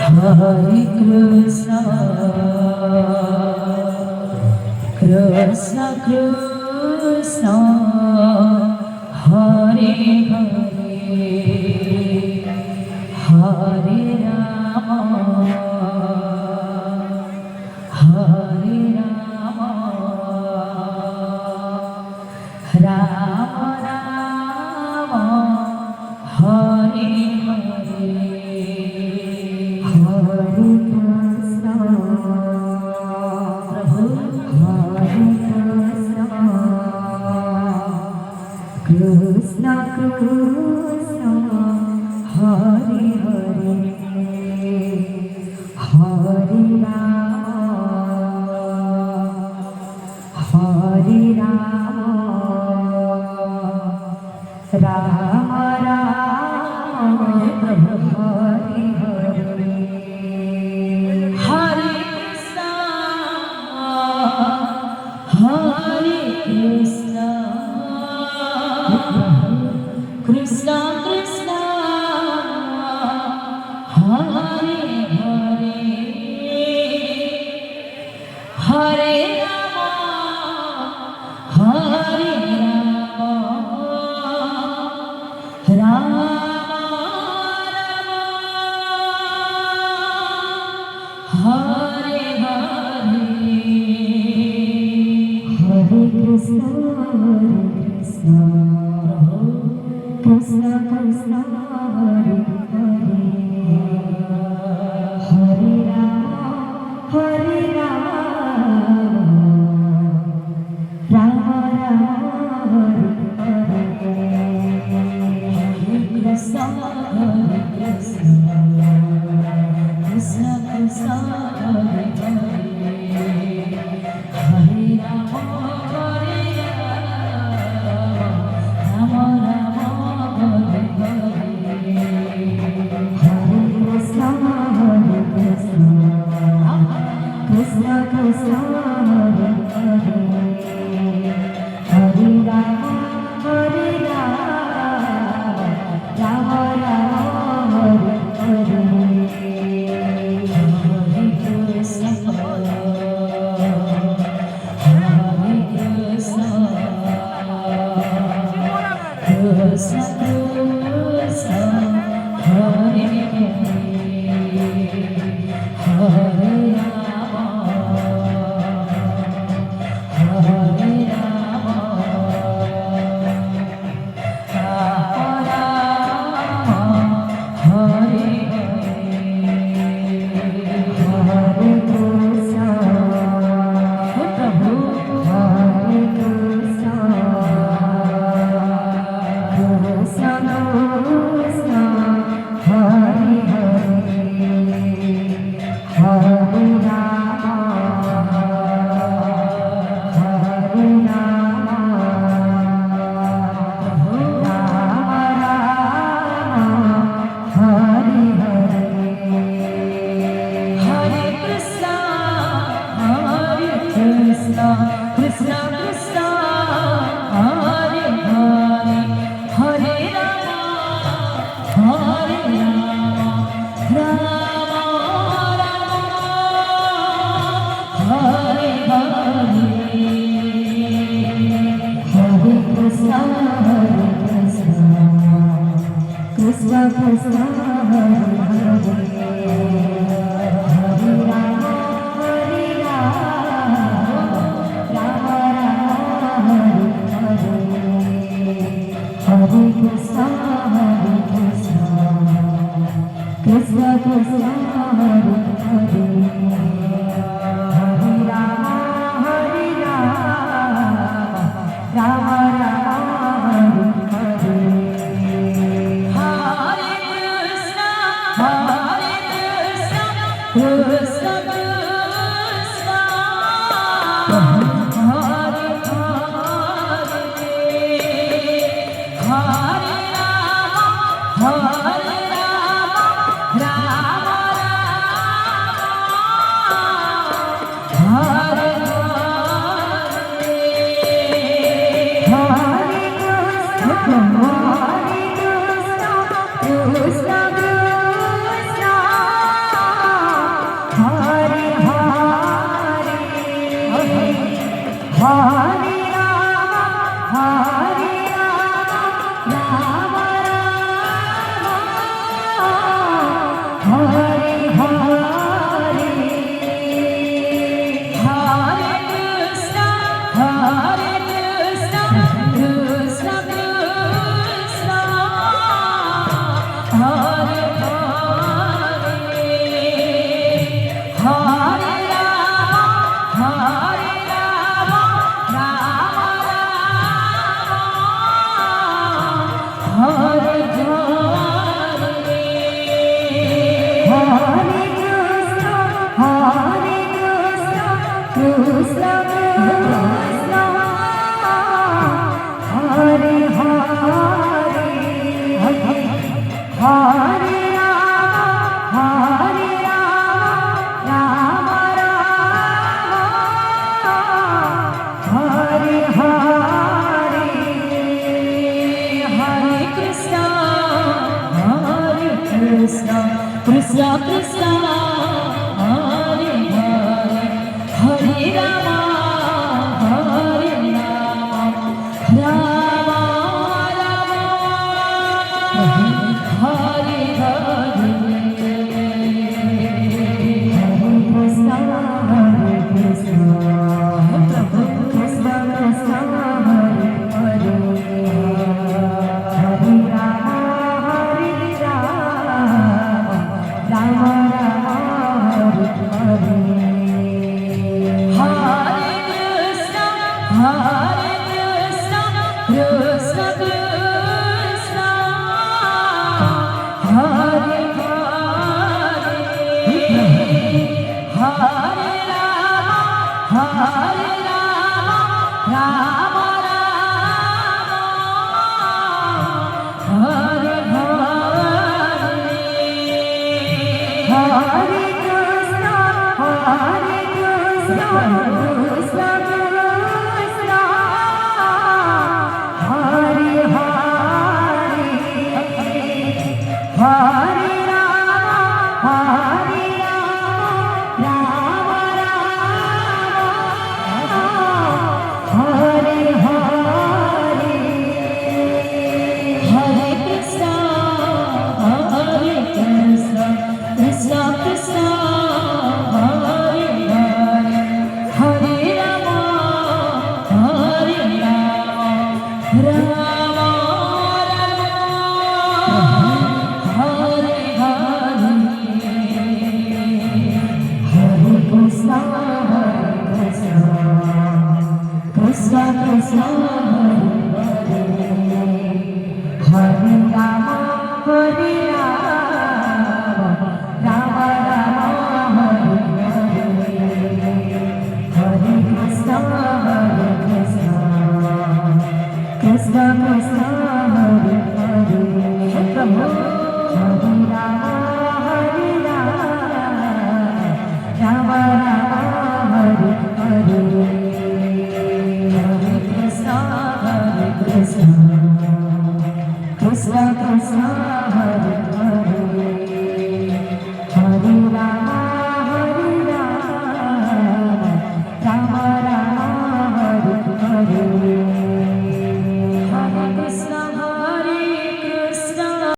Hare Krishna, Krishna Krishna, Hare Hare, Hare Rama, Hare Rama, Rama Rama, Hare Hare. Krishna Krishna Hare Hare Hare Rama Hare Rama Rama Rama Hare Hare Hare Krishna Hare Krishna Krishna Krishna Hare Hare Hare Rama Hare Rama Hare Hare Hare Krishna Krishna Krishna Hare Hare Hare Rama Rama Rama Hare Hare Hare Krishna Krishna Krishna Hare Hare Hare Rama Rama Rama Hare Hare Hare Krishna Krishna Krishna Hare Hare Hare Rama Rama Rama Hare Hare Hare Krishna Krishna Krishna Hare Hare Hare Rama Hare Rama Rama Rama Hare Hare Krishna He Prabhu Hare Krishna Krishna Krishna Hare Hare Hare Rama Hare Rama Rama Rama Hare Hare Hare Krishna Krishna Krishna Hare Hare Hare Rama Hare Rama Rama Rama Hare Hare Hare Krishna Krishna Krishna Hare Hare Hare Rama Rama Rama Hare Hare Krishna Krishna Krishna Hare Hare Hare Rama Rama Rama Hare Hare Hare Krishna Krishna Krishna Hare Hare Hare Rama Rama Hare Krishna Krishna Hare Hare Hare Rama Hare Rama Rama Rama Hare Hare Krishna Hare Krishna Prabhu Krishna Krishna Hare Hare Hare Rama Hare Rama Rama Rama Hare Hare Hare Krishna Krishna Krishna Hare Hare Hare Rama Rama Rama Hare Hare Hare Krishna Krishna